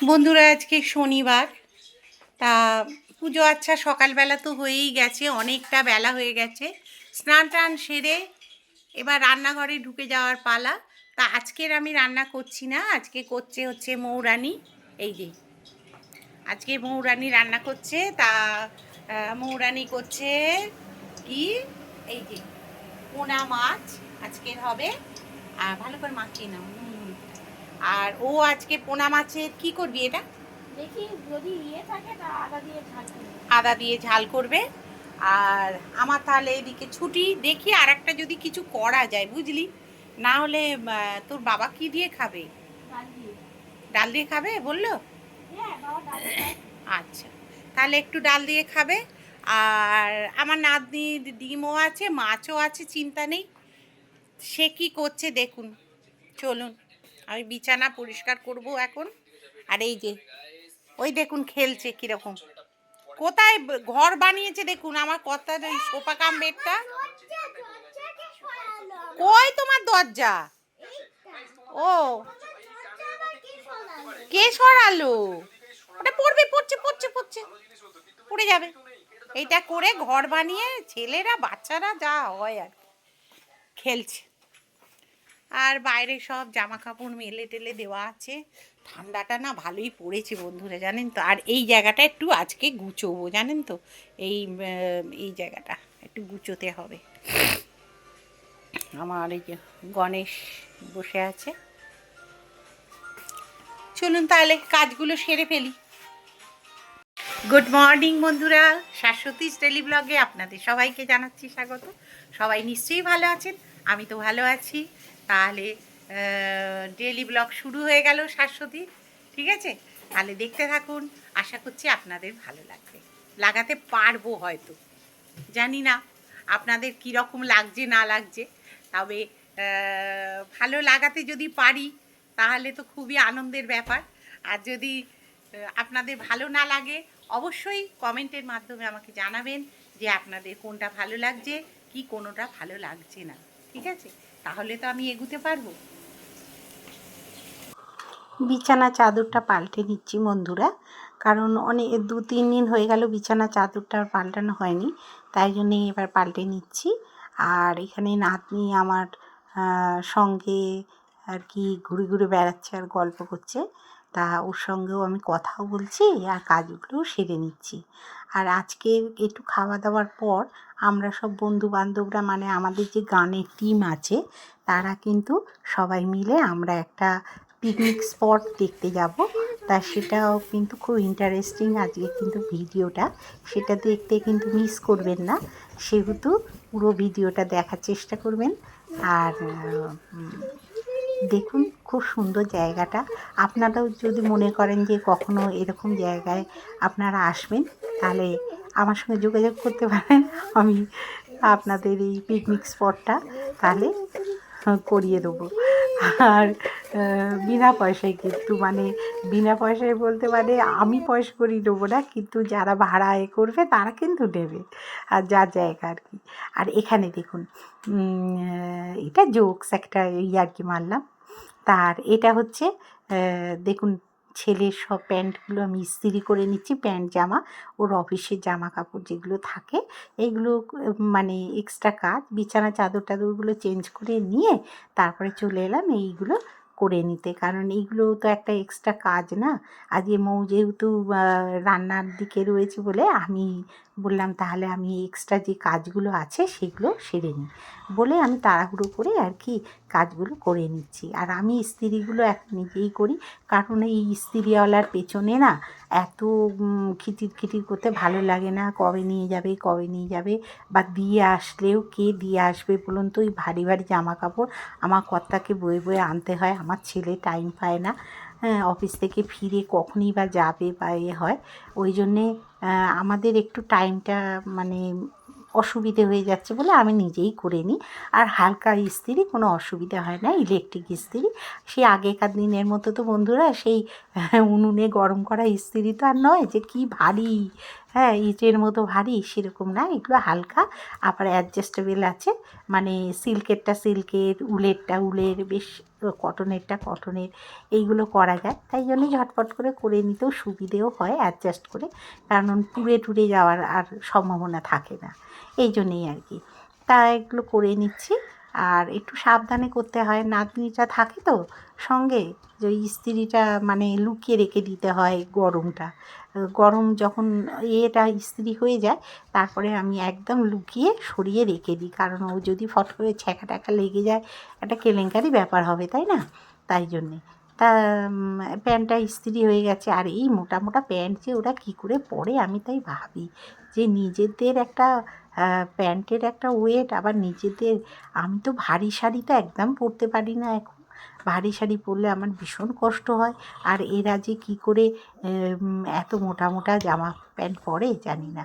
বন্ধুরা আজকে শনিবার, তা পুজো আচ্ছা সকালবেলা তো হয়েই গেছে, অনেকটা বেলা হয়ে গেছে। স্নান টান সেরে এবার রান্নাঘরে ঢুকে যাওয়ার পালা। তা আজকের আমি রান্না করছি না, আজকে করছে হচ্ছে মৌরানী। এই যে আজকে মৌরানী রান্না করছে। তা মৌরানী করছে কি, এই যে পোনা মাছ আজকের হবে। আর ভালো করে মাখিয়ে নাও। আর ও আজকে পোনা মাছের কি করবি এটা দেখি যদি ইয়ে থাকে তা আদা দিয়ে ঝাল করবে। আদা দিয়ে ঝাল করবে। আর আমার তাহলে এদিকে ছুটি, দেখি আর একটা যদি কিছু করা যায়, বুঝলি। না হলে তোর বাবা কি দিয়ে খাবে? ডাল দিয়ে। ডাল দিয়ে খাবে বললো? হ্যাঁ, বাবা ডাল দিয়ে খায়। আচ্ছা, তাহলে একটু ডাল দিয়ে খাবে। আর আমার নাতনির ডিমও আছে, মাছও আছে, চিন্তা নেই। সে কি করছে দেখুন, চলুন। আমি বিছানা পরিষ্কার করব এখন। আর এই যে ওই দেখুন খেলছে কিরকম, কোথায় ঘর বানিয়েছে দেখুন। আমার কথার ওই সোফা কাম বেডটা কই, তোমার দরজা? ও, কে সরালো? ওটা পড়বে, পড়ছে পড়ছে পড়ছে, পড়ে যাবে। এইটা করে ঘর বানিয়ে ছেলেরা বাচ্চারা যা হয় আর কি, খেলছে। আর বাইরে সব জামা কাপড় মেলে টেলে দেওয়া আছে। ঠান্ডাটা না ভালোই পড়েছে বন্ধুরা, জানেন তো। আর এই জায়গাটা একটু আজকে গুছোবো, জানেন তো। এই জায়গাটা একটু গুছোতে হবে। আমার এই যে গণেশ বসে আছে। চলুন তাহলে কাজগুলো সেরে ফেলি। গুড মর্নিং বন্ধুরা, শাশ্বতীস ডেলি ব্লগে আপনাদের সবাইকে জানাচ্ছি স্বাগত। সবাই নিশ্চয়ই ভালো আছেন, আমি তো ভালো আছি। তাহলে ডেলি ব্লগ শুরু হয়ে গেল শাশ্বতী, ঠিক আছে। তাহলে দেখতে থাকুন, আশা করছি আপনাদের ভালো লাগবে। লাগাতে পারবো হয়তো, জানি না আপনাদের কীরকম লাগছে না লাগছে। তবে ভালো লাগাতে যদি পারি তাহলে তো খুবই আনন্দের ব্যাপার। আর যদি আপনাদের ভালো না লাগে, অবশ্যই কমেন্টের মাধ্যমে আমাকে জানাবেন যে আপনাদের কোনটা ভালো লাগছে কি কোনোটা ভালো লাগছে না, ঠিক আছে। তাহলে তো আমি এগুতে পারবো। বিছানা চাদরটা পাল্টে নিচ্ছি বন্ধুরা, কারণ অনেক 2-3 দিন হয়ে গেল বিছানা চাদরটা পাল্টানো হয়নি, তাই জন্যে এবার পাল্টে নিচ্ছি। আর এখানে নাতনি আমার সঙ্গে আর কি ঘুরে ঘুরে বেড়াচ্ছে আর গল্প করছে। তা ওর সঙ্গেও আমি কথাও বলছি আর কাজগুলোও সেরে নিচ্ছি। আর আজকে একটু খাওয়া দাওয়ার পর আমরা সব বন্ধু বান্ধবরা, মানে আমাদের যে গানের টিম আছে, তারা কিন্তু সবাই মিলে আমরা একটা পিকনিক স্পট দেখতে যাব। তা সেটাও কিন্তু খুব ইন্টারেস্টিং আজকে কিন্তু ভিডিওটা, সেটা দেখতে কিন্তু মিস করবেন না। সেহেতু পুরো ভিডিওটা দেখার চেষ্টা করবেন। আর দেখুন খুব সুন্দর জায়গাটা। আপনারাও যদি মনে করেন যে কখনো এরকম জায়গায় আপনারা আসবেন, তাহলে আমার সঙ্গে যোগাযোগ করতে পারেন। আমি আপনাদের এই পিকনিক স্পটটা তাহলে করিয়ে দেবো। আর বিনা পয়সায় কিন্তু, মানে বিনা পয়সায় বলতে মানে আমি পয়সা করিয়ে দেবো না, কিন্তু যারা ভাড়া করবে তারা কিন্তু নেবে, আর যার জায়গা আর কি। আর এখানে দেখুন, এটা জোকস একটা ইয়ার্কি মারলাম। তার এটা হচ্ছে দেখুন, ছেলের সব প্যান্টগুলো আমি ইস্ত্রি করে নিচ্ছি, প্যান্ট জামা, ওর অফিসের জামা কাপড় যেগুলো থাকে এইগুলো, মানে এক্সট্রা কাজ, বিছানা চাদর টাদরগুলো চেঞ্জ করে নিয়ে তারপরে চলে এলাম এইগুলো করে নিতে, কারণ এইগুলো তো একটা এক্সট্রা কাজ না। আজকে মৌ যেহেতু রান্নার দিকে রয়েছে বলে আমি বললাম তাহলে আমি এক্সট্রা যে কাজগুলো আছে সেগুলো সেরে নিই বলে আমি তাড়াহুড়ো করে আর কি কাজগুলো করে নিচ্ছি। আর আমি ইস্ত্রিগুলো এখন নিজেই করি, কারণ এই ইস্ত্রিওয়ালার পেছনে না এত খিটির খিটির করতে ভালো লাগে না। কবে নিয়ে যাবে কবে নিয়ে যাবে, বা দিয়ে আসলেও কে দিয়ে আসবে বলুন তো। ওই ভারী ভারী জামা কাপড় আমার কর্তাকে বয়ে বয়ে আনতে হয়, আমার ছেলে টাইম পায় না। হ্যাঁ, অফিস থেকে ফিরে কখনই বা যাবে বা হয়, ওই জন্যে আমাদের একটু টাইমটা মানে অসুবিধে হয়ে যাচ্ছে বলে আমি নিজেই করে নিই। আর হালকা ইস্ত্রি কোনো অসুবিধা হয় না, ইলেকট্রিক ইস্ত্রি। সেই আগেকার দিনের মতো তো বন্ধুরা সেই উনুনে গরম করা ইস্ত্রি তো আর নয় যে কি ভারী, হ্যাঁ, ইটের মতো ভারী সেরকম না, এগুলো হালকা, আবার অ্যাডজাস্টেবল আছে, মানে সিল্কেরটা সিল্কের, উলেরটা উলের, বেশ কটনেরটা কটনের, এইগুলো করা যায়। তাই জন্যই ঝটপট করে নিতেও সুবিধেও হয় অ্যাডজাস্ট করে, কারণ ট্যুরে ট্যুরে যাওয়ার আর সম্ভাবনা থাকে না, এই জন্যেই আর কি। তা এগুলো করে নিচ্ছি, আর একটু সাবধানে করতে হয়, নাতনিটা থাকে তো সঙ্গে, যে ওই ইস্ত্রিটা মানে লুকিয়ে রেখে দিতে হয় গরমটা, গরম যখন এটা ইস্ত্রি হয়ে যায় তারপরে আমি একদম লুকিয়ে সরিয়ে রেখে দিই, কারণ ও যদি ফট করে ছ্যাঁকা ট্যাঁকা লেগে যায় একটা কেলেঙ্কারি ব্যাপার হবে, তাই না? তাই জন্যে তা প্যান্টটা ইস্ত্রি হয়ে গেছে, আর এই মোটা মোটা প্যান্ট যে ওরা কী করে পরে আমি তাই ভাবি, যে নিজেদের একটা প্যান্টের একটা ওয়েট, আবার নিজেদের, আমি তো ভারী শাড়ি তো একদম পরতে পারি না এখন, ভারী শাড়ি পরলে আমার ভীষণ কষ্ট হয়, আর এরা যে কী করে এত মোটা মোটা জামা প্যান্ট পরে জানি না।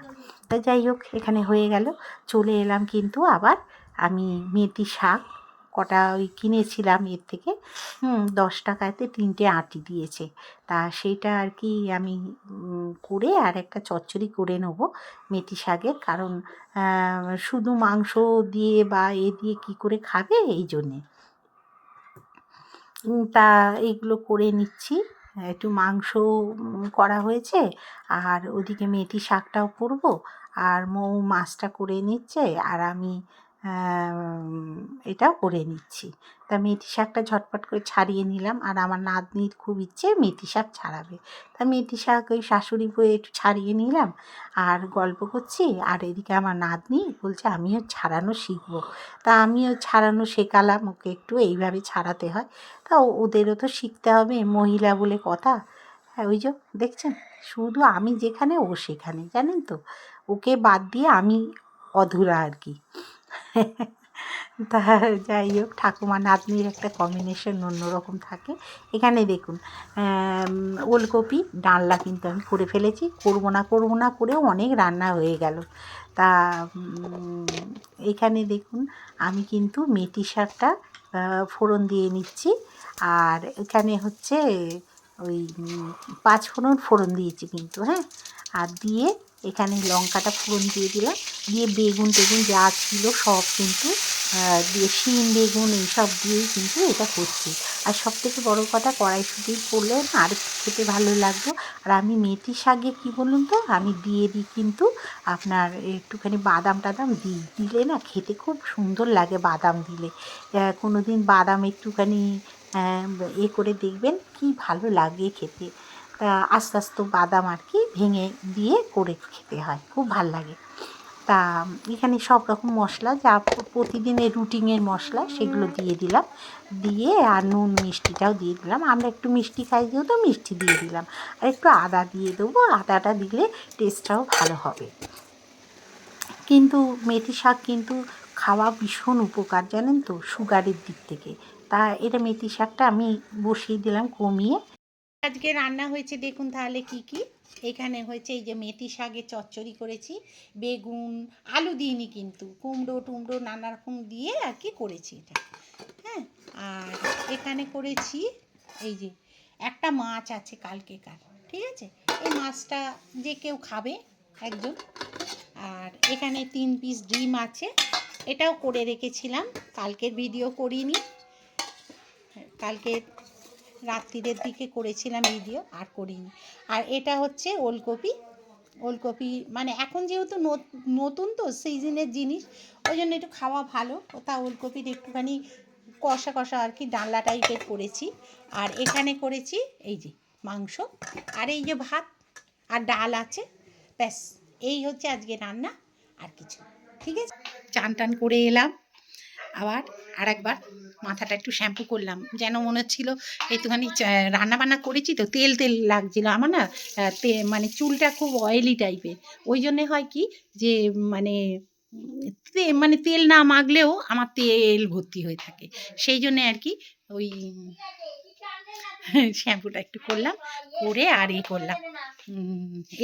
তা যাই হোক, এখানে হয়ে গেল, চলে এলাম কিন্তু আবার আমি মেথি শাক কটা ওই কিনেছিলাম এর থেকে, 10 টাকাতে 3টে আঁটি দিয়েছে, তা সেইটা আর কি আমি করে আর একটা চচ্চড়ি করে নেব মেথি শাকের, কারণ শুধু মাংস দিয়ে বা এ দিয়ে কী করে খাবে, এই জন্যে তা এইগুলো করে নিচ্ছি। একটু মাংস করা হয়েছে, আর ওদিকে মেথি শাকটাও করবো, আর মৌ মাছটা করে নিচ্ছে, আর আমি এটাও করে নিচ্ছি। তা মেথি শাকটা ঝটপট করে ছাড়িয়ে নিলাম, আর আমার নাতনির খুব ইচ্ছে মেথি শাক ছাড়াবে, তা মেথি শাক ওই শাশুড়ি বয়ে একটু ছাড়িয়ে নিলাম, আর গল্প করছি, আর এদিকে আমার নাতনি বলছে আমিও ছাড়ানো শিখবো, তা আমিও ছাড়ানো শেখালাম ওকে, একটু এইভাবে ছাড়াতে হয়, তা ওদেরও তো শিখতে হবে, মহিলা বলে কথা। হ্যাঁ, ওই যে দেখছেন, শুধু আমি যেখানে ও সেখানে, জানেন তো, ওকে বাদ দিয়ে আমি অধুরা আর কি। তা যাই হোক, ঠাকুমা নাতনির একটা কম্বিনেশন অন্যরকম থাকে। এখানে দেখুন, ওলকপি ডালনা কিন্তু আমি করে ফেলেছি, করবো না করেও অনেক রান্না হয়ে গেল। তা এখানে দেখুন, আমি কিন্তু মেথি শাকটা ফোড়ন দিয়ে নিচ্ছি, আর এখানে হচ্ছে ওই 5 ফোড়ন ফোড়ন দিয়েছি কিন্তু, হ্যাঁ, আর দিয়ে এখানে লঙ্কাটা ফোড়ন দিয়ে দিলাম, দিয়ে বেগুন টেগুন যা ছিল সব কিন্তু দিয়ে শিম বেগুন এইসব দিয়েই কিন্তু এটা করছি। আর সবথেকে বড় কথা, কড়াইশুঁটি পড়লে না আর একটু খেতে ভালো লাগতো। আর আমি মেথি শাকে কী বলুন তো, আমি দিয়ে দিই কিন্তু আপনার একটুখানি বাদাম টাদাম দিলে না খেতে খুব সুন্দর লাগে, বাদাম দিলে। কোনো দিন বাদাম একটুখানি করে দেখবেন, কি ভালো লাগে খেতে। তা আস্তে আস্তে বাদাম আর কি ভেঙে দিয়ে করে খেতে হয়, খুব ভাল লাগে। তা এখানে সব রকম মশলা যা প্রতিদিনের রুটিনের মশলা সেগুলো দিয়ে দিলাম, দিয়ে আর নুন মিষ্টিটাও দিয়ে দিলাম, আমরা একটু মিষ্টি খাই যেহেতু মিষ্টি দিয়ে দিলাম, আর একটু আদা দিয়ে দেবো, আদাটা দিলে টেস্টটাও ভালো হবে। কিন্তু মেথি শাক কিন্তু খাওয়া ভীষণ উপকার, জানেন তো, সুগারের দিক থেকে। তা এটা মেথি শাকটা আমি বসিয়ে দিলাম কমিয়ে। আজকে রান্না হয়েছে দেখুন তাহলে কি কি। এখানে হয়েছে এই যে মেথি শাকের চচ্চড়ি করেছি, বেগুন আলু দিইনি কিন্তু, কুমড়ো টুমড়ো নানা রকম দিয়ে আর কি করেছি এটা, হ্যাঁ। আর এখানে করেছি এই যে একটা মাছ আছে কালকেকার, ঠিক আছে, এই মাছটা যে কেউ খাবে একজন। আর এখানে 3 পিস ডিম আছে, এটাও করে রেখেছিলাম, কালকের ভিডিও করিনি, কালকে রাত্রিরের দিকে করেছিলাম ভিডিও, আর করিনি। আর এটা হচ্ছে ওলকপি, ওলকপি মানে এখন যেহেতু নতুন তো সিজনের জিনিস, ওই জন্য একটু খাওয়া ভালো, তা ওলকপির একটুখানি কষা কষা আর কি ডালনা টাইপের করেছি। আর এখানে করেছি এই যে মাংস, আর এই যে ভাত আর ডাল আছে, ব্যাস এই হচ্ছে আজকে রান্না, আর কিছু। ঠিক আছে, চান টান করে এলাম, আবার আরেকবার মাথাটা একটু শ্যাম্পু করলাম, যেন মনে হচ্ছিল একটুখানি রান্না বান্না করেছি তো তেল তেল লাগছিল আমার না, মানে চুলটা খুব অয়েলি টাইপের, ওই জন্যে হয় কি যে মানে মানে তেল না মাখলেও আমার তেল ভর্তি হয়ে থাকে, সেই জন্যে আর কি ওই শ্যাম্পুটা একটু করলাম, করে আর করলাম,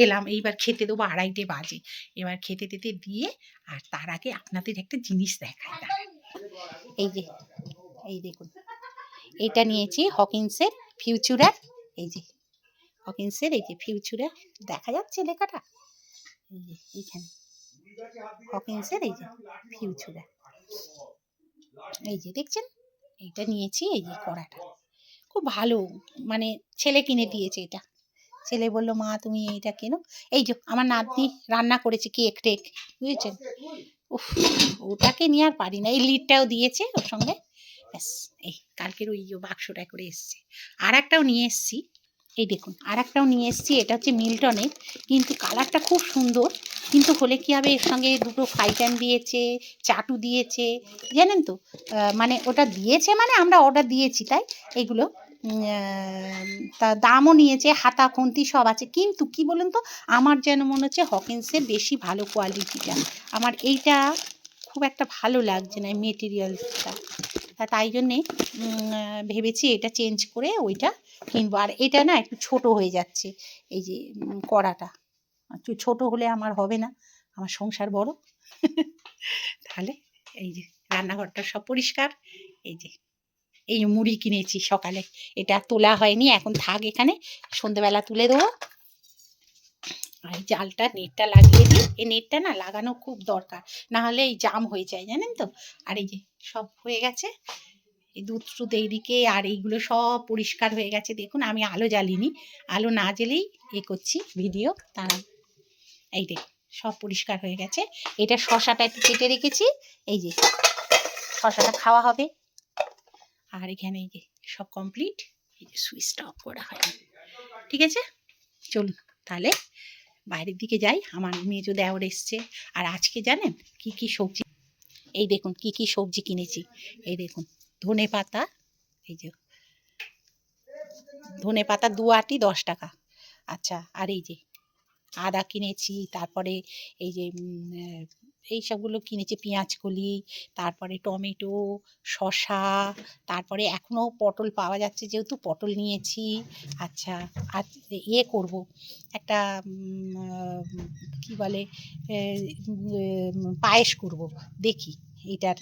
এলাম এইবার খেতে দেবো, 2:30 বাজে, এবার খেতে টেতে দিয়ে, আর তার আগে আপনাদের একটা জিনিস দেখাই। এই যে এই দেখুন, এটা নিয়েছি হকিন্সের ফিউচুরার, এই যে হকিন্সের এই যে ফিউচুরার, দেখা যাচ্ছে লেখাটা, এই যে এইখানে হকিন্সের এই যে ফিউচুরা, এই যে দেখছেন এইটা নিয়েছি। এই যে কড়াটা খুব ভালো, মানে ছেলে কিনে দিয়েছে এটা। ছেলে বললো মা তুমি এইটা কেনো। এই যে আমার নাতনি রান্না করেছে কেক টেক, বুঝেছেন। উফ, ওটাকে নিয়ে আর পারি না। এই লিডটাও দিয়েছে ওর সঙ্গে। ব্যাস, এই কালকের ওই বাক্সটা করে এসছে। আর একটাও নিয়ে এসছি, এই দেখুন আর একটাও নিয়ে এসছি। এটা হচ্ছে মিল্টনের, কিন্তু কালারটা খুব সুন্দর। কিন্তু হলে কী হবে, এর সঙ্গে দুটো ফ্রাই প্যান দিয়েছে, চাটু দিয়েছে, জানেন তো। মানে ওটা দিয়েছে মানে আমরা অর্ডার দিয়েছি তাই এগুলো। তা দামও নিয়েছে, হাতা খুন্তি সব আছে। কিন্তু কি বলুন তো, আমার যেন মনে হচ্ছে হকিন্সের বেশি ভালো কোয়ালিটিটা। আমার এইটা খুব একটা ভালো লাগছে না মেটেরিয়ালসটা। তাই জন্যে ভেবেছি এটা চেঞ্জ করে ওইটা কিনবো। আর এটা না একটু ছোট হয়ে যাচ্ছে, এই যে কড়াটা একটু ছোটো হলে আমার হবে না, আমার সংসার বড়। তাহলে এই যে রান্নাঘরটা সব পরিষ্কার। এই যে এই মুড়ি কিনেছি সকালে, এটা তোলা হয়নি, এখন থাক এখানে, সন্ধেবেলা তুলে দেবো। আর এই জালটা নেটটা লাগিয়ে দিই, এই নেটটা না লাগানো খুব দরকার, না হলে এই জাম হয়ে যায় জানেন তো। আর এই যে সব হয়ে গেছে, এই দুধ টুধ এইদিকে, আর এইগুলো সব পরিষ্কার হয়ে গেছে। দেখুন আমি আলো জ্বালিনি, আলো না জ্বেলেই এ করছি ভিডিও। তারা এই দেখ সব পরিষ্কার হয়ে গেছে। এটা শশাটা একটু কেটে রেখেছি, এই যে শশাটা খাওয়া হবে। আর এখানে এই যে সব কমপ্লিট। এই যে সুইচটা অফ করা হয়, ঠিক আছে। চলুন তাহলে বাইরের দিকে যাই, আমার মেজো দেওর এসছে। আর আজকে জানেন কি কি সবজি, এই দেখুন কি কি সবজি কিনেছি। এই দেখুন ধনে পাতা, এই যে ধনে পাতা 2 আটি 10 টাকা। আচ্ছা, আর এই যে আদা কিনেছি, তারপরে এই যে এই সবগুলো কিনেছি, পেঁয়াজ কলি, তারপরে টমেটো, শসা, তারপরে এখনও পটল পাওয়া যাচ্ছে যেহেতু পটল নিয়েছি। আচ্ছা, আর ইয়ে করব একটা কি বলে পায়েস করব, দেখি এটার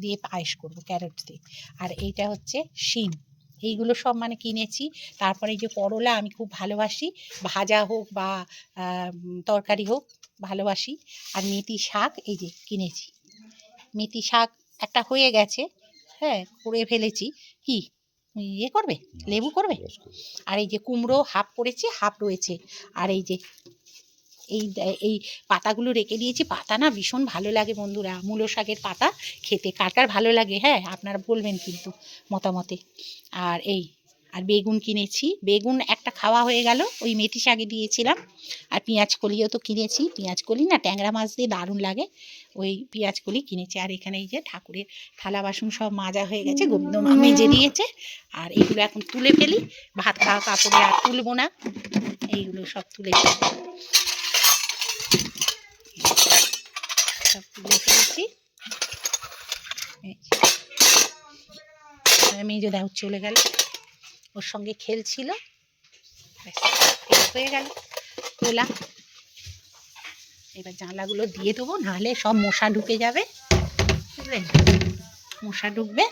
দিয়ে পায়েস করব ক্যারট দিয়ে। আর এইটা হচ্ছে শিম, এইগুলো সব মানে কিনেছি। তারপরে এই যে করলা আমি খুব ভালোবাসি, ভাজা হোক বা তরকারি হোক ভালোবাসি। আর মেথি শাক এই যে কিনেছি, মেথি শাক একটা হয়ে গেছে, হ্যাঁ করে ফেলেছি। কি ইয়ে করবে, লেবু করবে। আর এই যে কুমড়ো হাফ করেছি, হাফ রয়েছে। আর এই যে এই এই পাতাগুলো রেখে দিয়েছি। পাতা না ভীষণ ভালো লাগে বন্ধুরা, মূলো শাকের পাতা খেতে কার কার ভালো লাগে, হ্যাঁ আপনারা বলবেন কিন্তু মতামতে। আর এই আর বেগুন কিনেছি, বেগুন একটা খাওয়া হয়ে গেল, ওই মেথি শাকে দিয়েছিলাম। আর পেঁয়াজ কলিও তো কিনেছি, পেঁয়াজ কলি না ট্যাংরা মাছ দিয়ে দারুণ লাগে, ওই পেঁয়াজ কলি কিনেছি। আর এখানে এই যে ঠাকুরের থালা বাসন সব মাজা হয়ে গেছে, গোবিন্দ মা মেজে দিয়েছে। আর এইগুলো এখন তুলে ফেলি, ভাত খাওয়া কাপড়ে আর তুলবো না, এইগুলো সব তুলে ফেলি, সব তুলে ফেলেছি। মেজো দেওর চলে গেল, ওর সঙ্গে খেলছিল, হয়ে গেল তোলা। এবার জানলাগুলো দিয়ে দেবো, নাহলে সব মশা ঢুকে যাবে, বুঝলেন, মশা ঢুকবে,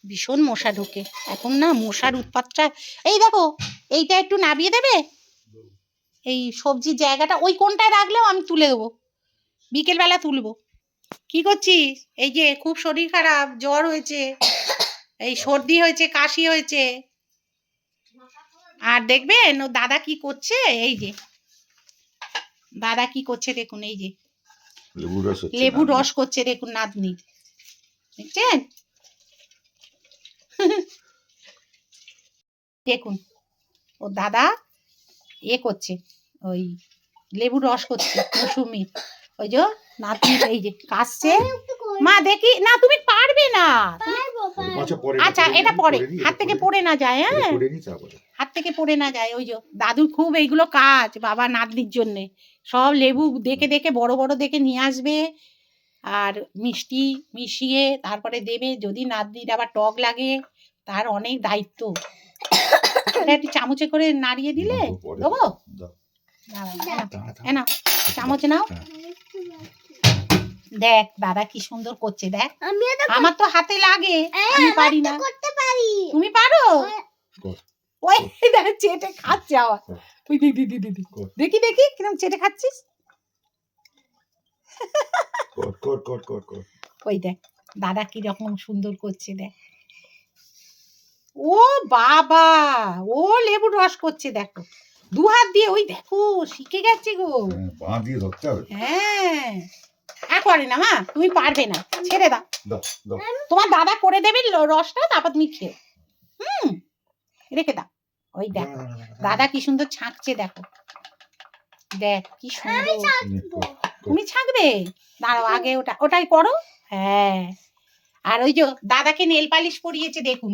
ভীষণ মশা ঢুকে এখন না, মশার উৎপাতটা। এই দেখো এইটা একটু নামিয়ে দেবে, এই সবজির জায়গাটা ওই কোনটায় রাখলেও আমি তুলে দেবো, বিকেলবেলা তুলবো। কি করছিস? এই যে খুব শরীর খারাপ, জ্বর হয়েছে, এই সর্দি হয়েছে, কাশি হয়েছে। আর দেখবেন ও দাদা কি করছে, এই যে দাদা কি করছে দেখুন, এই যে লেবু রস করছে দেখুন নাতনি, দেখছেন। দেখুন ও দাদা এ করছে, ওই লেবু রস করছে মৌসুমি, ওই যে নাতনি এই যে কাশছে। মা দেখি না, তুমি পারবে না। আচ্ছা এটা পরে হাত থেকে পড়ে না যায়, হ্যাঁ হাত থেকে পড়ে না যায়। ওই যে দাদুর খুব এইগুলো কাজ বাবা নাতনির জন্যে, সব লেবু দেখে দেখে বড় বড় দেখে নিয়ে আসবে, আর মিষ্টি মিশিয়ে তারপরে দেবে। যদি নাতনির আবার টক লাগে, তার অনেক দায়িত্ব। এটা একটু চামচে করে নাড়িয়ে দিলে দেবো, না চামচ নাও। দেখ দাদা কি সুন্দর করছে, দেখ আমার তো হাতে লাগে, আমি পারি না, তুমি পারো। ওই দেখ চেটে খাচ্ছে আবার। ওই দিদি দিদি দিদি দেখি দেখি কিরম চেটে খাচ্ছিস। ওই দেখ দাদা কিরকম সুন্দর করছে দেখ। ও বাবা, ও লেবুর রস করছে দেখো, দু হাত দিয়ে। ওই দেখো শিখে গেছে গো। পা দিয়ে ধরতে হবে। হ্যাঁ করে না মা, তুমি পারবে না, ছেড়ে দাও। দাও দাও। তোমার দাদা করে দেবে রসটা, তারপর তুমি খেও। রেখে দাও। ওই দেখো দাদা কি সুন্দর ছাঁকছে দেখো, দেখ কি সুন্দর। তুমি ছাঁকবে, দাঁড়াও আগে ওটাই করো। হ্যাঁ, আর ওই যে দাদাকে নেল পালিশ পরিয়েছে দেখুন,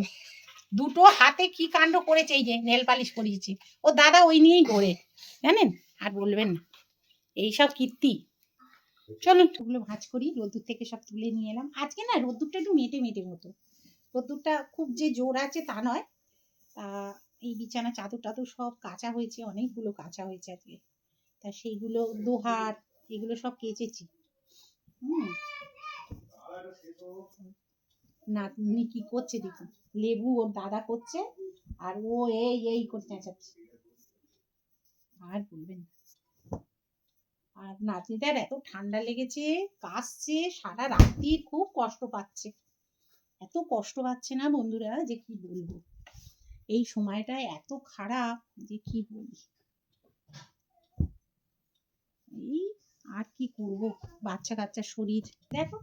দুটো হাতে কি কাণ্ড করেছে। এই যে নেল পালিশ পরিয়েছে, ও দাদা ওই নিয়েই ঘোরে জানেন, আর বলবেন না এইসব কীর্তি। চলুন ওগুলো ভাঁজ করি, রোদ্দুর থেকে সব তুলে নিয়ে এলাম। আজকে না রোদ্দুরটা একটু মেটে মেটে মতো, রোদ্দুরটা খুব যে জোর আছে তা নয়। এই বিছানা চাদর টাদর সব কাঁচা হয়েছে, অনেকগুলো কাঁচা হয়েছে আজকে, তা সেইগুলো দোহার এগুলো সব কেচেছি। না তুমি কি করছে দেখুন, লেবু ওর দাদা করছে, আর ও এই করতে চেঁচাচ্ছে, আর বলবেন। আর নাতনিটার এত ঠান্ডা লেগেছে, কাশছে সারা রাত্রি, খুব কষ্ট পাচ্ছে। এত কষ্ট পাচ্ছে না বন্ধুরা যে কি বলবো, এই সময়টা এত খারাপ যে কি বলি। এই আর কি করব, বাচ্চা কাচ্চার শরীর দেখো।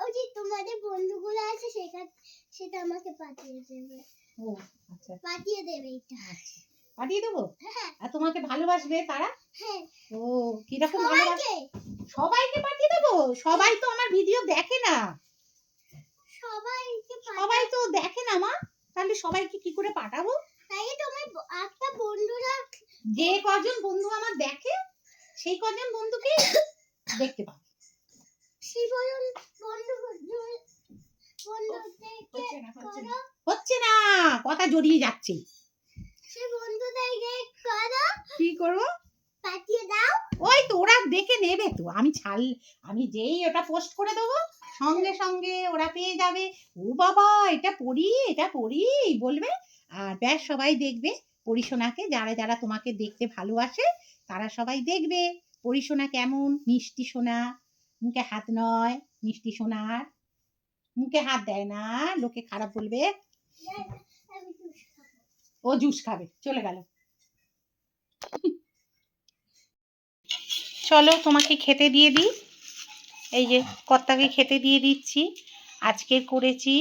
ওই যে তোমাদের বন্ধুগুলো আছে সেটা আমাকে পাঠিয়ে দেবে। ও আচ্ছা, পাঠিয়ে দেবে এটা। আচ্ছা পাঠিয়ে দেবো। হ্যাঁ। আর তোমাকে ভালোবাসবে তারা? হ্যাঁ। ও কিরকম ভালোবাসবে? সবাইকে পাঠিয়ে দেবো। সবাই তো আমার ভিডিও দেখে না, সবাই তো দেখে না মা, তাহলে সবাইকে কি করে পাঠাবো? তাই তোমার একটা বন্ধুরা, যে কজন বন্ধু আমার দেখে সেই কজন বন্ধুকে দেখতে পাবে। সেই বন্ধু হচ্ছে না, কথা জড়িয়ে যাচ্ছে। সে বন্ধুদেরকে করো, কি করবো? পাঠিয়ে দাও। ওই তো ওরা দেখে নেবে তো, আমি যেই ওটা পোস্ট করে দেবো সঙ্গে সঙ্গে ওরা পেয়ে যাবে। ও বাবা এটা পড়ি বলবে, আর ব্যাস সবাই দেখবে পরিসোনাকে। যারা যারা তোমাকে দেখতে ভালোবাসে তারা সবাই দেখবে পরিসোনা কেমন মিষ্টি সোনা, মুখে হাত নয়, মিষ্টি সোনার মুখে হাত দেয় না, লোকে খারাপ বলবে। ও জুস খাবে, চলে গেল। চলো তোমাকে খেতে দিয়ে দিই, এই যে কর্তাকে খেতে দিয়ে দিচ্ছি। আজকে করেছি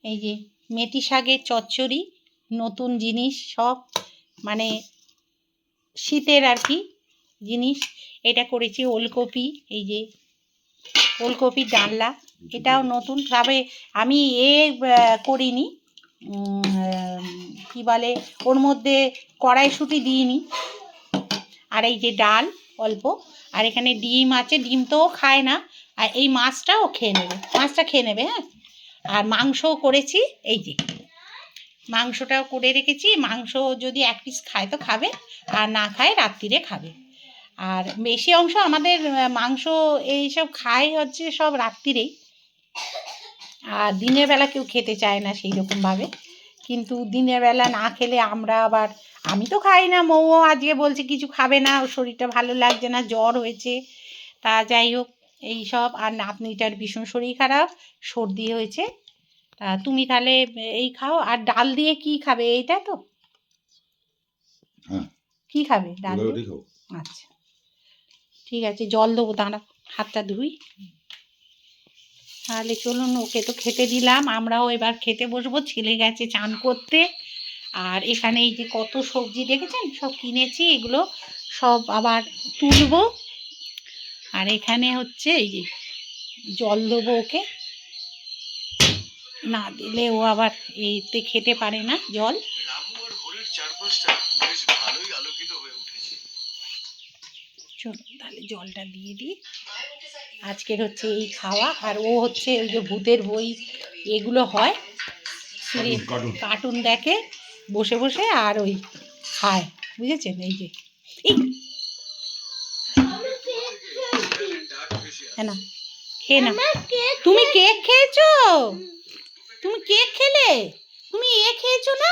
এই যে মেথি শাকের চচ্চড়ি, নতুন জিনিস সব, মানে শীতের আর কি জিনিস। এটা করেছি ওলকপি, এই যে ওলকপির ডালনা, এটাও নতুন। তবে আমি করিনি, কি বলে ওর মধ্যে কড়াইশুঁটি দিইনি। আর এই যে ডাল অল্প, আর এখানে ডিম আছে, ডিম তো খায় না, আর এই মাছটাও খেয়ে নেবে, মাছটা খেয়ে নেবে। হ্যাঁ, আর মাংসও করেছি, এই যে মাংসটাও করে রেখেছি। মাংস যদি এক পিস খায় তো খাবে, আর না খায় রাত্রিরে খাবে। আর বেশি অংশ আমাদের মাংস এইসব খায় হচ্ছে সব রাত্রিরেই, আর দিনের বেলা কেউ খেতে চায় না সেই রকমভাবে। কিন্তু দিনের বেলা না খেলে আমরা আবার, আমি তো খাই না, মৌও আজকে বলছে কিছু খাবে না, ওর শরীরটা ভালো লাগছে না, জ্বর হয়েছে। তা যাই হোক এই সব। আর নাতনিটার ভীষণ শরীর খারাপ, সর্দি হয়েছে। তা তুমি তাহলে এই খাও। আর ডাল দিয়ে কি খাবে? এইটা তো কি খাবে ডাল দিয়ে? আচ্ছা ঠিক আছে, জল দেবো, দাঁড়া হাতটা ধুই। তাহলে চলুন, ওকে তো খেতে দিলাম, আমরাও এবার খেতে বসবো। ছেলে গেছে চান করতে। আর এখানে এই যে কত সবজি দেখেছেন, সব কিনেছি, এগুলো সব আবার তুলবো। আর এখানে হচ্ছে এই যে জল দেবো ওকে, না দিলে ও আবার এইতে খেতে পারে না জল। চলুন তাহলে জলটা দিয়ে দিই। আজকের হচ্ছে এই খাওয়া। আর ও হচ্ছে ওই যে ভূতের বই এগুলো হয়, কার্টুন দেখে বসে বসে, আর ওই খায়, বুঝেছেন? এই যে না খেয়ে না, তুমি কেক খেয়েছো? তুমি কেক খেলে? তুমি খেয়েছো না?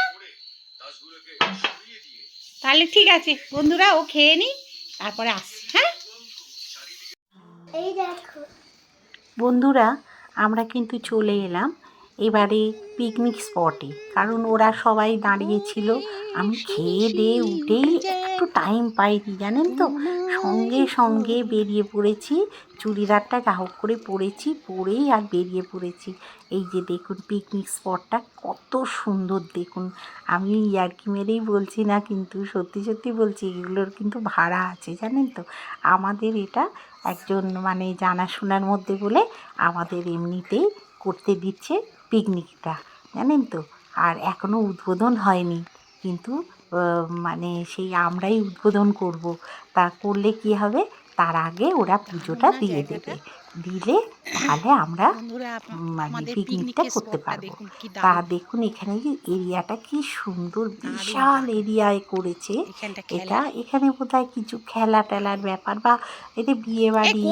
তাহলে ঠিক আছে বন্ধুরা, ও খেয়ে নি, তারপরে আসছি। হ্যাঁ এই দেখো বন্ধুরা, আমরা কিন্তু চলে এলাম এবারে পিকনিক স্পটে, কারণ ওরা সবাই দাঁড়িয়েছিল। আমি খেয়ে দিয়ে উঠেই একটু টাইম পাইনি জানেন তো, সঙ্গে সঙ্গে বেরিয়ে পড়েছি, চুড়িদারটা যা হোক করে পরেছি, পরেই আর বেরিয়ে পড়েছি। এই যে দেখুন পিকনিক স্পটটা কত সুন্দর দেখুন। আমি ইয়ার্কি মেরেই বলছি না, কিন্তু সত্যি সত্যি বলছি, এগুলোর কিন্তু ভাড়া আছে জানেন তো। আমাদের এটা একজন মানে জানাশোনার মধ্যে বলে আমাদের এমনিতেই করতে দিচ্ছে পিকনিকটা, জানেন তো। আর এখনও উদ্বোধন হয়নি, কিন্তু মানে সেই আমরাই উদ্বোধন করব। তা করলে কি হবে, তার আগে ওরা পুজোটা দিয়ে দেবে, দিলে তাহলে আমরা মানে পিকনিকটা করতে পারবো। তা দেখুন এখানে যে এরিয়াটা কি সুন্দর, বিশাল এরিয়ায় করেছে এটা। এখানে বোধহয় কিছু খেলা টেলার ব্যাপার, বা এটা বিয়ে বাড়ি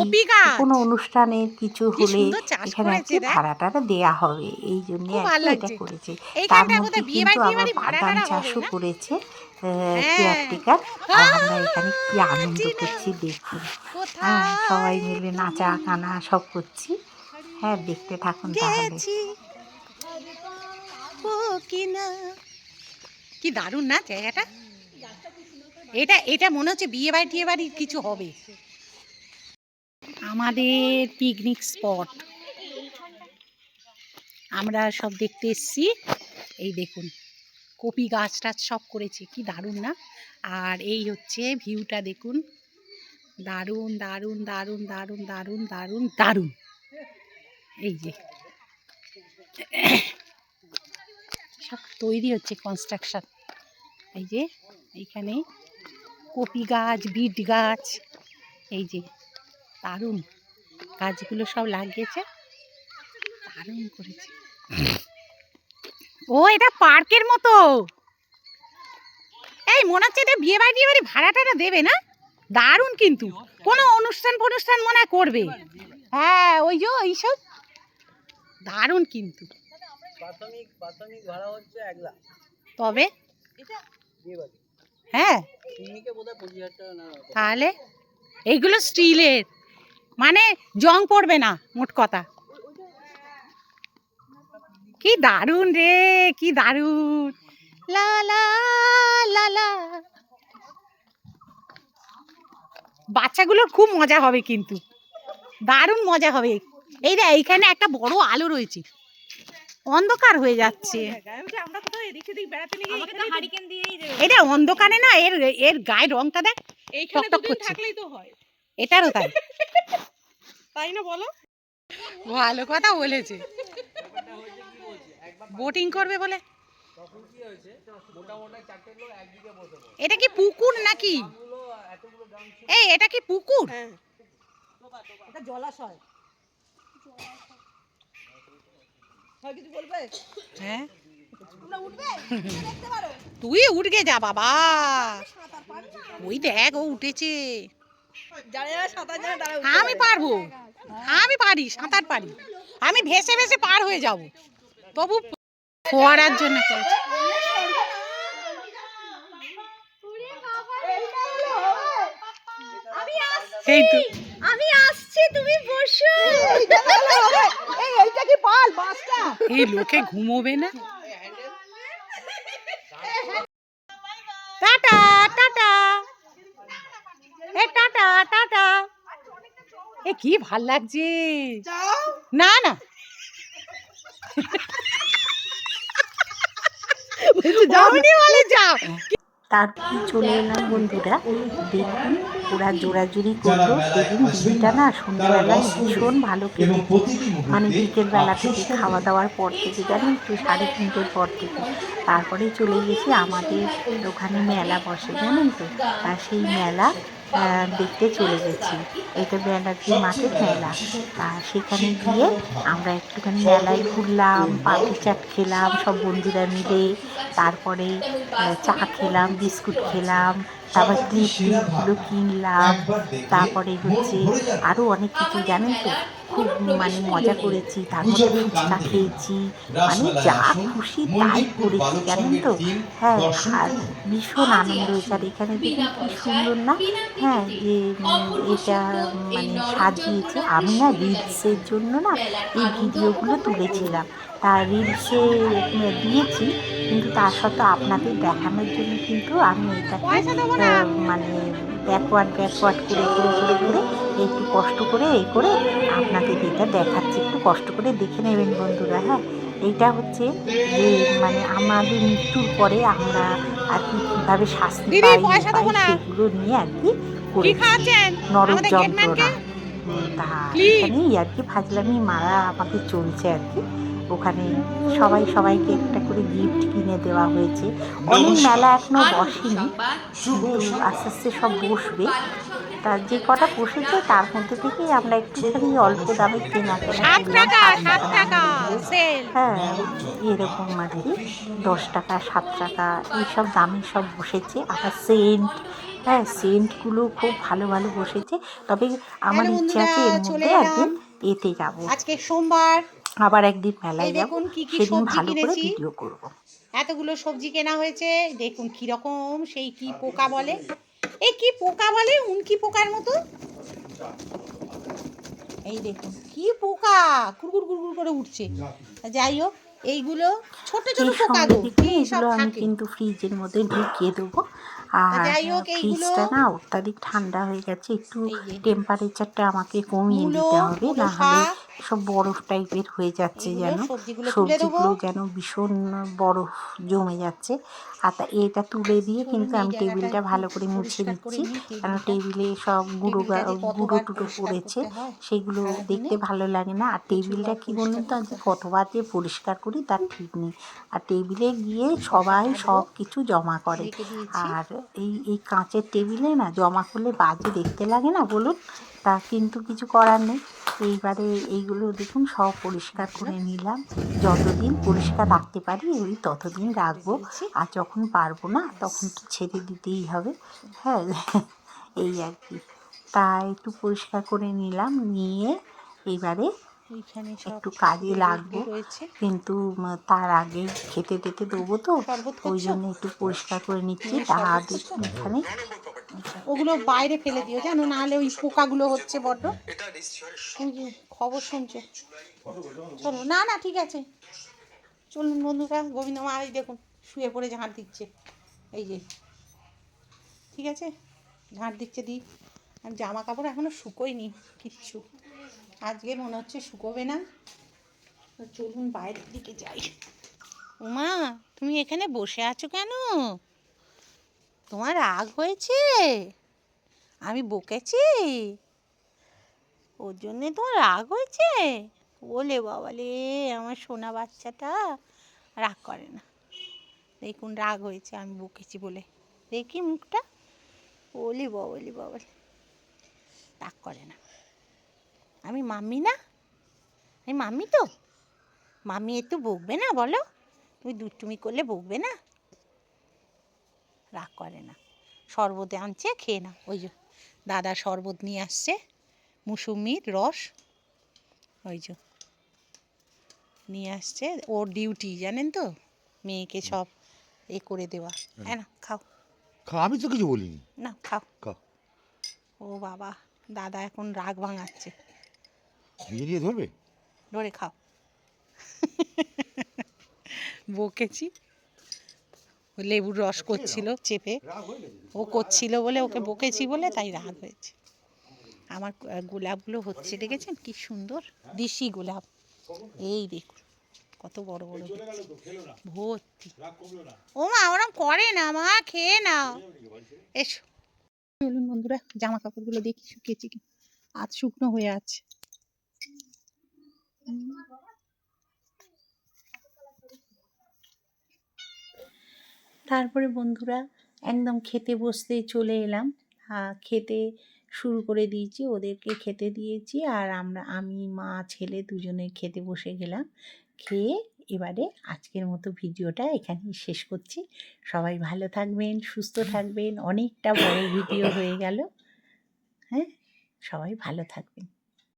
কোনো অনুষ্ঠানের কিছু হলে এখানে আর কি ভাড়াটা দেওয়া হবে, এই জন্য আর কি এটা করেছে। তার মধ্যে কিন্তু আবার বাদাম চাষও করেছে কেয়ারটেকার। আর আমরা এখানে কি আনন্দ করছি দেখুন। হ্যাঁ সবাই মিলে নাচা গানা সব করছি। হ্যাঁ দেখতে থাকুন তাহলে। কি দারুণ না জায়গাটা, এটা এটা মনে হচ্ছে বিয়ে বাড়ি টিয়ে বাড়ির কিছু হবে। আমাদের পিকনিক স্পট আমরা সব দেখতে এসছি। এই দেখুন কপি গাছ টাছ সব করেছে, কি দারুণ না। আর এই হচ্ছে ভিউটা দেখুন, দারুণ দারুণ দারুণ দারুণ দারুণ দারুণ দারুণ। এই যে সব তৈরি হচ্ছে, কনস্ট্রাকশন। এই যে এইখানে কপি গাছ, বিট গাছ, এই যে দারুণ গাছগুলো সব লাগিয়েছে, দারুণ করেছে। ও এটা পার্কের মতো, এই মনে হচ্ছে এটা বিয়ে বাড়ি ভাড়া টাড়া দেবে না, দারুণ। কিন্তু কোনো অনুষ্ঠান ফনুষ্ঠান মনে হয় করবে, হ্যাঁ ওই যে এইসব দারুণ। কিন্তু প্রাথমিক ভাড়া হচ্ছে 1 লাখ, তবে হ্যাঁ তাহলে এইগুলো স্টিলের, মানে জং পড়বে না মোট কথা। কি দারুণ রে, কি দারুণ, লা লা লা লা। বাচ্চাগুলোর খুব মজা হবে, কিন্তু দারুণ মজা হবে। এই রে এইখানে একটা বড় আলো রয়েছে, অন্ধকার হয়ে যাচ্ছে। এটা অন্ধকারে না, এর এর গায়ের রংটা দেখ, থাকলেই তো হয়। এটারও তাই, তাই না বলো? ভালো কথা বলেছে, বোটিং করবে বলে। এটা কি পুকুর নাকি? এই এটা কি পুকুর? এটা জলাশয়। হ্যাঁ তুই উঠবে যা বাবা, ওই দেখ ও উঠেছে। আমি পারবো, আমি পারি, সাঁতার পারি, আমি ভেসে ভেসে পার হয়ে যাব, তবু ফোয়ারার জন্য করেছি। এই তো আমি আসছি, তুমি বসো। এইটা কি বল বাসটা, এই লোকে ঘুমোবে না। টাটা টাটা, এ টাটা টাটা। এ কি ভাল লাগছে, না না যাওনি বলে যা। তারপরে চলে এলাম বন্ধুরা, দেখুন ওরা জোরাজুরি করলো। সেদিন দিনটা না সন্ধ্যেবেলায় ভীষণ ভালো কেটেছে, মানে বিকেলবেলা থেকে খাওয়া দাওয়ার পর থেকে, জানেন তো 3:30 পর থেকে। তারপরে চলে গেছি আমাদের ওখানে মেলা বসে জানেন তো, আর সেই মেলা দেখতে চলে গেছি। এটা ব্যানার্জি মাঠের মেলা, আর সেখানে গিয়ে আমরা একটুখানি মেলায় ঘুরলাম, পাপড়ি চাট খেলাম সব বন্ধুরা মিলে, তারপরে চা খেলাম, বিস্কুট খেলাম, তারপর ক্লিপ টিপগুলো কিনলাম। তারপরে হচ্ছে আরও অনেক কিছু জানেন তো, খুব মানে মজা করেছি। তারপর ফুচকা খেয়েছি, মানে যা খুশি তাই করেছি জানেন তো। হ্যাঁ, আর ভীষণ আনন্দ হয়েছে। আর এখানে দেখুন কি সুন্দর না, হ্যাঁ, যে এটা মানে সাজিয়েছে। আমি না রিলসের জন্য না এই ভিডিওগুলো তুলেছিলাম, তা রিলসে দিয়েছি, কিন্তু তা সত্ত্বেও আপনাদের দেখানোর জন্য কিন্তু আমি এটাকে মানে ব্যাকওয়ার্ড করে একটু কষ্ট করে এই করে আপনাদের এটা দেখাচ্ছি। একটু কষ্ট করে দেখে নেবেন বন্ধুরা। হ্যাঁ, এইটা হচ্ছে যে মানে আমাদের মৃত্যুর পরে আমরা আর কি কীভাবে শাস্তি পাই সেগুলো নিয়ে আর কি করেছি, নরক যন্ত্রণা। তা এখানেই আর কি ফাজলামি মারা আমাদের চলছে আর কি। ওখানে সবাইকে একটা করে গিফট কিনে দেওয়া হয়েছে। অনেক মেলা এখনো বসেনি, কিন্তু আস্তে আস্তে সব বসবে। তা যে কটা বসেছে তার মধ্যে থেকেই আমরা একটুখানি অল্প দামে কেনাকাটা করলাম, 7 টাকা হ্যাঁ, এরকম আর কি। 10 টাকা 7 টাকা এইসব দামে সব বসেছে। আবার সেন্ট, হ্যাঁ, সেন্টগুলো খুব ভালো ভালো বসেছে। তবে আমার ইচ্ছে আছে এর মধ্যে একদিন এতে যাব, আজকে সোমবার। আবার একদিন মেলায় যাব, দেখুন কি কি সেদিন সবজি ভালো করে কিনেছি। ভিডিও করব। এতগুলো সবজি কেনা হয়েছে, দেখুন কিরকম সেই কি পোকা বলে, এই কি পোকা বলে উনকি পোকার মতো। এই দেখুন কি পোকা কুরকুর কুরকুর করে উঠছে। যাই হোক, এইগুলো ছোট ছোট এর পোকা সঙ্গে গো, দেখুন এই সব এগুলো আমি থাকে। কিন্তু ফ্রিজের মধ্যে ঢুকিয়ে দেবো। আর যাই হোক, এইগুলো ফ্রিজটা না অত্যাধিক ঠান্ডা হয়ে গেছে, একটু এই যে টেম্পারেচারটা আমাকে কমিয়ে মূলো, দিতে হবে, মূলো না হলে শাক, সব বরফ টাইপের হয়ে যাচ্ছে, এইগুলো যেন সবজিগুলো তুলে দেবো। সবজিগুলো যেন ভীষণ বরফ জমে যাচ্ছে। আর তা এটা তুলে দিয়ে চলুন কিন্তু এই আমি জায়গাটা টেবিলটা একটু ভালো করে মুছে পরিষ্কার করে নিচ্ছি, নিই। কারণ টেবিলটা টেবিলে সব টেবিলটা যে গুঁড়ো কতবার টুটো পরিষ্কার পড়েছে, করতে হয় সেগুলো সারাদিনে, দেখতে ভালো লাগে না। আর টেবিলটা প্রচুরবার কি বলুন পরিষ্কার তো, করতে আজকে হয়। কতবার যে পরিষ্কার করি তার ঠিক নেই। আর টেবিলে গিয়ে মশলা সবাই কাটবো, সব কিছু জমা করে। রেখে দিয়েছি। আর এই কাঁচের টেবিলে না জমা করলে বাজে দেখতে লাগে না বলুন, তা কিন্তু কিছু করার নেই। এইবারে এইগুলো দেখুন সব পরিষ্কার করে নিলাম। যতদিন পরিষ্কার রাখতে পারি ওই ততদিন করে রাখবো, দিয়েছি। আর যখন পারবো না তখন তো ছেড়ে দিতেই হবে। হ্যাঁ, এই আর কি। তা একটু পরিষ্কার করে নিলাম, নিয়ে এইবারে এইখানে সব একটু কাজে লেবু লাগবো, রয়েছে। কিন্তু তার আগে খেতে টেতে দেবো তো, শরবত ওই করছো? জন্য একটু পরিষ্কার করে নিচ্ছি। তুমি তা শরবত করছো? দেখুন এখানে আচ্ছা, ওগুলো বাইরে ফেলে দিও জানো, নাহলে ওই পোকাগুলো হচ্ছে বড্ড। ওই যে খবর শুনছো, চলো না না ঠিক আছে। চলুন বন্ধুরা, গোবিন্দ মা এই দেখুন শুয়ে পড়ে ঝাঁট দিচ্ছে, এই যে ঠিক আছে ঝাঁট দিচ্ছে দিই। আর জামা কাপড় এখনো শুকোয়নি কিচ্ছু, আজকে মনে হচ্ছে শুকোবে না। তো চলুন বাইরের দিকে যাই। উমা, তুমি এখানে বসে আছো কেন? তোমার রাগ হয়েছে? আমি বকেছি ওর জন্যে তোমার রাগ হয়েছে? ওলে বাবালে, আমার সোনা বাচ্চাটা রাগ করে না। দেখুন রাগ হয়েছে আমি বকেছি বলে, দেখি মুখটা। ওলে বাবালে বাবালে, রাগ করে না। আমি মাম্মি না? আমি মাম্মি তো, মাম্মি একটু বকবে না বলো? তুমি দুষ্টুমি করলে বকবে না? রাগ করে না। শরবত আনছে, খেয়ে না। ওই যে দাদা শরবত নিয়ে আসছে, মুসুম্মির রস, ওই যে নিয়ে আসছে। ওর ডিউটি জানেন তো, মেয়েকে সব এ করে দেওয়া। হ্যাঁ না, খাও। আমি তো কিছু বলিনি। না খাও। খাও। ও বাবা, দাদা এখন রাগ ভাঙাচ্ছে। নিজে নিয়ে ধরবে? ধরে খাও। বকেছি, ও লেবুর রস করছিল চেপে, ও করছিল বলে ওকে বকেছি বলে তাই রাগ হয়েছে। আমার গোলাপগুলো হচ্ছে দেখেছেন কি সুন্দর দেশি গোলাপ, এই দেখুন কত বড় বড় ভর্তি। ও মা ওরম করে না মা, খেয়ে নাও, এসো। চলুন বন্ধুরা, জামা কাপড়গুলো দেখি শুকিয়েছে কি, আজ শুকনো হয়ে আছে। তারপরে বন্ধুরা একদম খেতে বসতে চলে এলাম। খেতে শুরু করে দিয়েছি, ওদেরকে খেতে দিয়েছি, আর আমি মা ছেলে দুজনে খেতে বসে গেলাম। খেয়ে এবারে আজকের মতো ভিডিওটা এখানেই শেষ করছি। সবাই ভালো থাকবেন, সুস্থ থাকবেন। অনেকটা বড় ভিডিও হয়ে গেল। হ্যাঁ, সবাই ভালো থাকবেন।